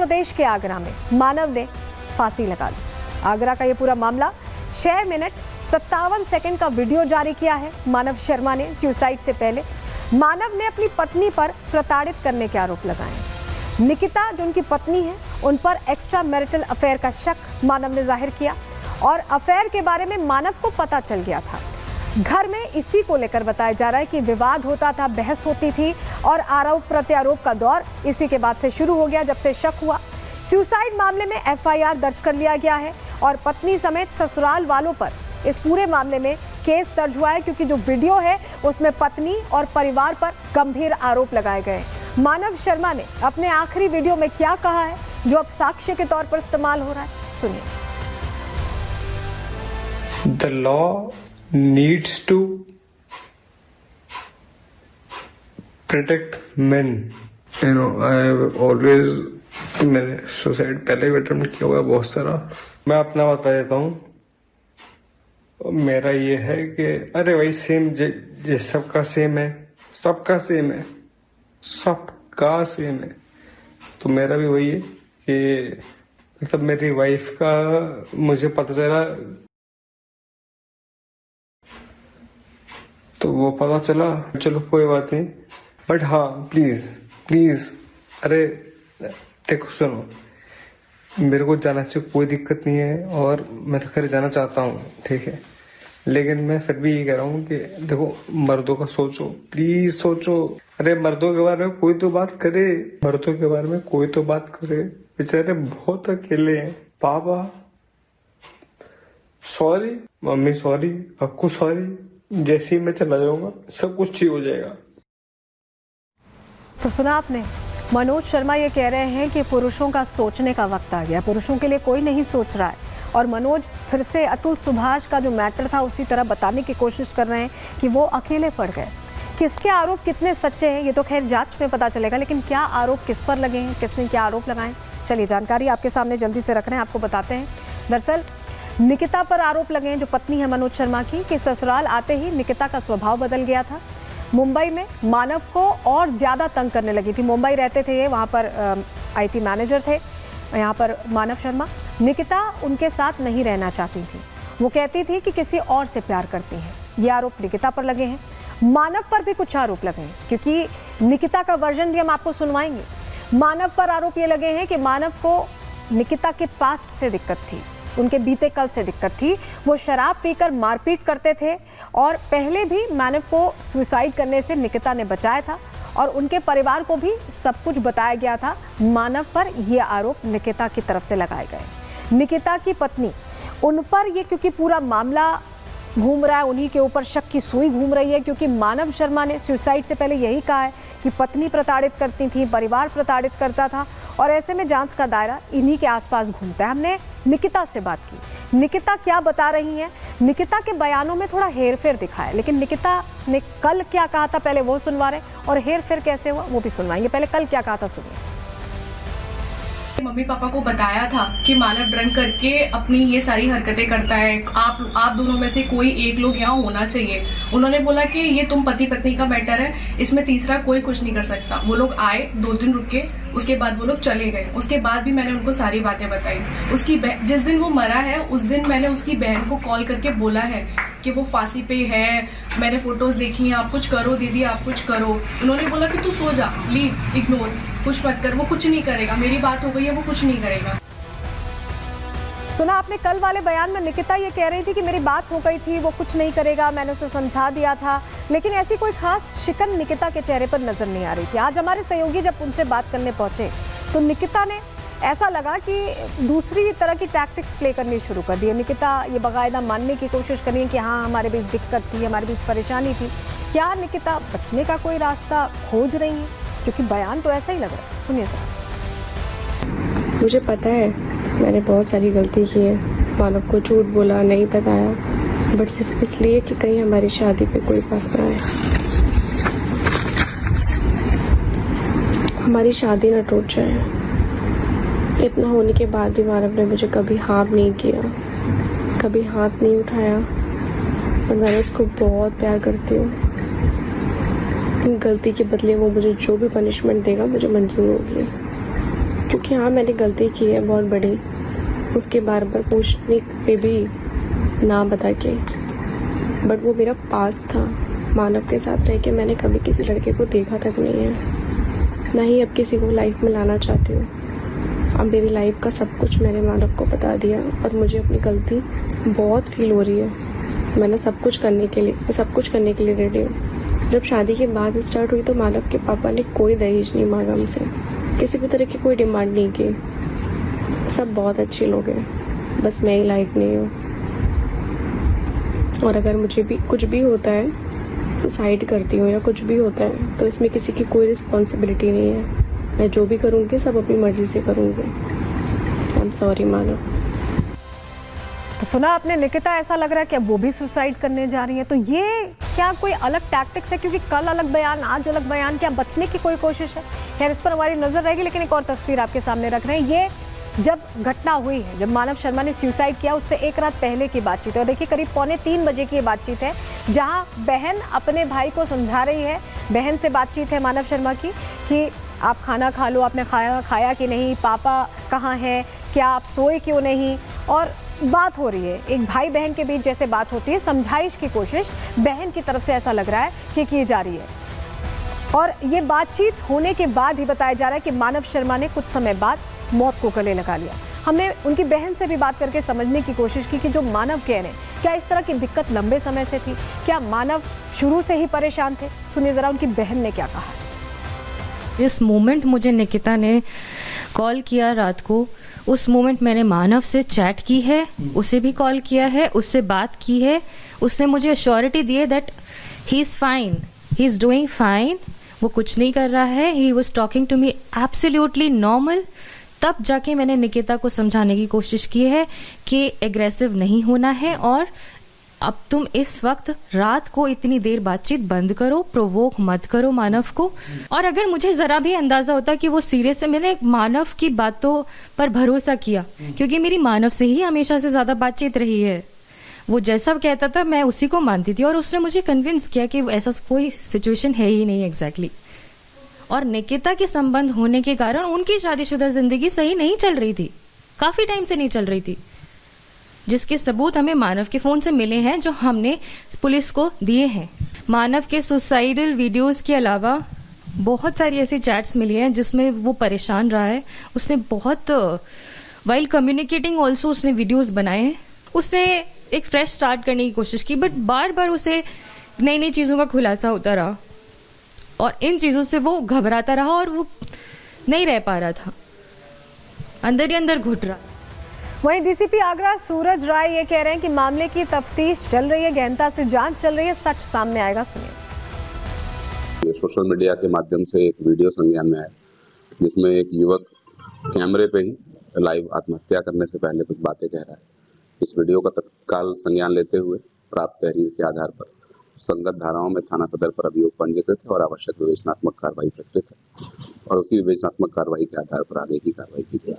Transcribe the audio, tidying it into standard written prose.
प्रदेश के आगरा में मानव ने फांसी लगा ली। आगरा का ये पूरा मामला 6 मिनट 57 सेकंड का वीडियो जारी किया है मानव शर्मा ने। सुसाइड से पहले मानव ने अपनी पत्नी पर प्रताड़ित करने के आरोप लगाए। निकिता जो उनकी पत्नी है, उन पर एक्स्ट्रा मैरिटल अफेयर का शक मानव ने जाहिर किया और अफेयर के बारे में मानव को पता चल गया था। घर में इसी को लेकर बताया जा रहा है कि विवाद होता था, बहस होती थी और आरोप प्रत्यारोप का दौर इसी के बाद से शुरू हो गया जब से शक हुआ। सुसाइड मामले में एफआईआर दर्ज कर लिया गया है और पत्नी समेत ससुराल वालों पर इस पूरे मामले में केस दर्ज हुआ है, क्योंकि जो वीडियो है उसमें पत्नी और परिवार पर गंभीर आरोप लगाए गए। मानव शर्मा ने अपने आखिरी वीडियो में क्या कहा है जो अब साक्ष्य के तौर पर इस्तेमाल हो रहा है, सुनिए। The law needs to protect men. You know, I have always मैंने सुसाइड पहले भी अटेम्प्ट किया हुआ है बहुत सारा। मैं अपना बता देता हूँ। मेरा ये है कि अरे भाई सेम ये सबका सेम है, सबका सेम है, सबका सेम है। तो मेरा भी वही है कि मतलब मेरी वाइफ का मुझे पता चला तो वो पता चला, चलो कोई बात नहीं। बट हाँ प्लीज प्लीज, अरे देखो सुनो, मेरे को जाना चाहिए, कोई दिक्कत नहीं है और मैं तो खैर जाना चाहता हूँ, ठीक है। लेकिन मैं फिर भी ये कह रहा हूँ कि देखो मर्दों का सोचो, प्लीज सोचो। अरे मर्दों के बारे में कोई तो बात करे, मर्दों के बारे में कोई तो बात करे। बेचारे बहुत अकेले हैं। पापा sorry, mummy sorry, Akku sorry, जैसे ही मैं चला जाऊंगा सब कुछ ठीक हो जाएगा। तो सुना आपने, मनोज शर्मा ये कह रहे हैं कि पुरुषों का सोचने का वक्त आ गया, पुरुषों के लिए कोई नहीं सोच रहा है। और मनोज फिर से अतुल सुभाष का जो मैटर था उसी तरह बताने की कोशिश कर रहे हैं कि वो अकेले पड़ गए। किसके आरोप कितने सच्चे हैं ये तो खैर जांच में पता चलेगा, लेकिन क्या आरोप किस पर लगे हैं, किसने क्या आरोप लगाए, चलिए जानकारी आपके सामने जल्दी से रख रहे हैं, आपको बताते हैं। दरअसल निकिता पर आरोप लगे हैं, जो पत्नी है मनोज शर्मा की, कि ससुराल आते ही निकिता का स्वभाव बदल गया था। मुंबई में मानव को और ज़्यादा तंग करने लगी थी। मुंबई रहते थे ये, वहाँ पर आईटी मैनेजर थे यहाँ पर मानव शर्मा। निकिता उनके साथ नहीं रहना चाहती थी, वो कहती थी कि किसी और से प्यार करती है। ये आरोप निकिता पर लगे हैं। मानव पर भी कुछ आरोप लगे हैं, क्योंकि निकिता का वर्जन भी हम आपको सुनवाएंगे। मानव पर आरोप ये लगे हैं कि मानव को निकिता के पास्ट से दिक्कत थी, उनके बीते कल से दिक्कत थी। वो शराब पीकर मारपीट करते थे और पहले भी मानव को सुसाइड करने से निकिता ने बचाया था और उनके परिवार को भी सब कुछ बताया गया था। मानव पर ये आरोप निकिता की तरफ से लगाए गए। निकिता की पत्नी, उन पर ये क्योंकि पूरा मामला घूम रहा है, उन्हीं के ऊपर शक की सुई घूम रही है, क्योंकि मानव शर्मा ने सुसाइड से पहले यही कहा है कि पत्नी प्रताड़ित करती थी, परिवार प्रताड़ित करता था और ऐसे में जांच का दायरा इन्हीं के आसपास घूमता है। हमने निकिता से बात की, निकिता क्या बता रही हैं। निकिता के बयानों में थोड़ा हेरफेर दिखा है, लेकिन निकिता ने कल क्या कहा था पहले वो सुनवा रहे, और हेरफेर कैसे हुआ वो भी सुनवाएंगे। पहले कल क्या कहा था सुनिए। मम्मी पापा को बताया था कि मानव ड्रंक करके अपनी ये सारी हरकतें करता है, आप दोनों में से कोई एक लोग यहाँ होना चाहिए। उन्होंने बोला कि ये तुम पति पत्नी का मैटर है, इसमें तीसरा कोई कुछ नहीं कर सकता। वो लोग आए, 2 दिन रुके, उसके बाद वो लोग चले गए। उसके बाद भी मैंने उनको सारी बातें बताई। उसकी जिस दिन वो मरा है उस दिन मैंने उसकी बहन को कॉल करके बोला है कि वो फांसी पे है, मैंने फोटोज देखी हैं, आप कुछ करो दीदी, आप कुछ करो। उन्होंने बोला कि तू सो जा, लीव, इग्नोर, कुछ मत कर, वो कुछ नहीं करेगा, मेरी बात हो गई है, वो कुछ नहीं करेगा। सुना आपने कल वाले बयान में निकिता ये कह रही थी कि मेरी बात हो गई थी, वो कुछ नहीं करेगा, मैंने उसे समझा दिया था, लेकिन ऐसी कोई खास शिकन निकिता के चेहरे पर नजर नहीं आ रही थी। आज हमारे सहयोगी जब उनसे बात करने पहुंचे तो निकिता ने ऐसा लगा कि दूसरी तरह की टैक्टिक्स प्ले करनी शुरू कर दी है। निकिता ये बाकायदा मानने की कोशिश कर रही है कि हाँ हमारे बीच दिक्कत थी, हमारे बीच परेशानी थी। क्या निकिता बचने का कोई रास्ता खोज रही है, क्योंकि बयान तो ऐसा ही लग रहा है। सुनिए सर। मुझे पता है मैंने बहुत सारी गलती की है, मानव को झूठ बोला, नहीं बताया, बट सिर्फ इसलिए कि कहीं हमारी शादी पे कोई बात ना आए, हमारी शादी ना टूट जाए। इतना होने के बाद भी मानव ने मुझे कभी हाँ नहीं किया, कभी हाथ नहीं उठाया और मैं उसको बहुत प्यार करती हूँ। इन गलती के बदले वो मुझे जो भी पनिशमेंट देगा मुझे मंजूर होगी। क्योंकि हाँ मैंने गलती की है बहुत बड़ी, उसके बार बार पूछने पे भी ना बता के, बट वो मेरा पास था। मानव के साथ रह के मैंने कभी किसी लड़के को देखा तक नहीं है, ना ही अब किसी को लाइफ में लाना चाहती हूँ। अब मेरी लाइफ का सब कुछ मैंने मानव को बता दिया और मुझे अपनी गलती बहुत फील हो रही है। मैं सब कुछ करने के लिए रेडी हूँ। जब शादी के बाद स्टार्ट हुई तो मानव के पापा ने कोई दहेज नहीं मांगा मुझसे, किसी भी तरह की कोई डिमांड नहीं की। सब बहुत अच्छे लोग हैं, बस मैं ही लायक नहीं हूँ। और अगर मुझे भी कुछ भी होता है, सुसाइड करती हूँ या कुछ भी होता है, तो इसमें किसी की कोई रिस्पॉन्सिबिलिटी नहीं है। मैं जो भी करूँगी सब अपनी मर्जी से करूँगी। आई एम सॉरी मानव। तो सुना आपने निकिता, ऐसा लग रहा है कि अब वो भी सुसाइड करने जा रही है। तो ये क्या कोई अलग टैक्टिक्स है? क्योंकि कल अलग बयान, आज अलग बयान, क्या बचने की कोई कोशिश है? खैर इस पर हमारी नजर रहेगी, लेकिन एक और तस्वीर आपके सामने रख रहे हैं। ये जब घटना हुई है, जब मानव शर्मा ने सुसाइड किया, उससे एक रात पहले की बातचीत है। और देखिए करीब 2:45 बजे की ये बातचीत है, जहां बहन अपने भाई को समझा रही है। बहन से बातचीत है मानव शर्मा की कि आप खाना खा लो, आपने खाया कि नहीं, पापा कहाँ हैं, क्या आप सोए क्यों नहीं। और बात हो रही है, एक भाई बहन के बीच जैसे बात होती है, समझाइश की कोशिश बहन की तरफ से ऐसा लग रहा है कि की जा रही है। और ये बातचीत होने के बाद ही बताया जा रहा है कि मानव शर्मा ने कुछ समय बाद मौत को गले लगा लिया। हमने उनकी बहन से भी बात करके समझने की कोशिश की कि जो मानव कह रहे हैं, क्या इस तरह की दिक्कत लंबे समय से थी, क्या मानव शुरू से ही परेशान थे। सुनिए जरा उनकी बहन ने क्या कहा। जिस मोमेंट मुझे निकिता ने कॉल किया रात को, उस मोमेंट मैंने मानव से चैट की है, उसे भी कॉल किया है, उससे बात की है। उसने मुझे अश्योरिटी दी है that he is fine, he is doing fine, वो कुछ नहीं कर रहा है। He was talking to me absolutely normal. तब जाके मैंने निकिता को समझाने की कोशिश की है कि एग्रेसिव नहीं होना है और अब तुम इस वक्त रात को इतनी देर बातचीत बंद करो, प्रोवोक मत करो मानव को। और अगर मुझे जरा भी अंदाजा होता कि वो सीरियस है, मैंने मानव की बातों पर भरोसा किया, क्योंकि मेरी मानव से ही हमेशा से ज्यादा बातचीत रही है। वो जैसा कहता था मैं उसी को मानती थी, और उसने मुझे कन्विंस किया कि ऐसा कोई सिचुएशन है ही नहीं एग्जैक्टली। और निकिता के संबंध होने के कारण उनकी शादीशुदा जिंदगी सही नहीं चल रही थी, काफी टाइम से नहीं चल रही थी, जिसके सबूत हमें मानव के फोन से मिले हैं, जो हमने पुलिस को दिए हैं। मानव के सुसाइडल वीडियोस के अलावा बहुत सारी ऐसी चैट्स मिली हैं जिसमें वो परेशान रहा है। उसने बहुत वाइल कम्युनिकेटिंग ऑल्सो उसने वीडियोस बनाए हैं। उसने एक फ्रेश स्टार्ट करने की कोशिश की, बट बार बार उसे नई नई चीजों का खुलासा होता रहा और इन चीजों से वो घबराता रहा और वो नहीं रह पा रहा था, अंदर ही अंदर घुट रहा। वहीं डीसीपी आगरा सूरज राय ये कह रहे हैं कि मामले की तफ्तीश चल रही है, गहनता से जांच चल रही है, सच सामने आएगा। सुनिए। सोशल मीडिया के माध्यम से एक वीडियो संज्ञान में आया, जिसमें एक युवक कैमरे पे ही लाइव आत्महत्या करने से पहले कुछ बातें कह रहा है। इस वीडियो का तत्काल संज्ञान लेते हुए प्राप्त तहरीर के आधार पर संगत धाराओं में थाना सदर पर अभियोग पंजीकृत है और आवश्यक विवेचनात्मक कार्रवाई प्रचलित है, और उसी विवेचनात्मक कार्रवाई के आधार पर आगे की कार्रवाई की जाए।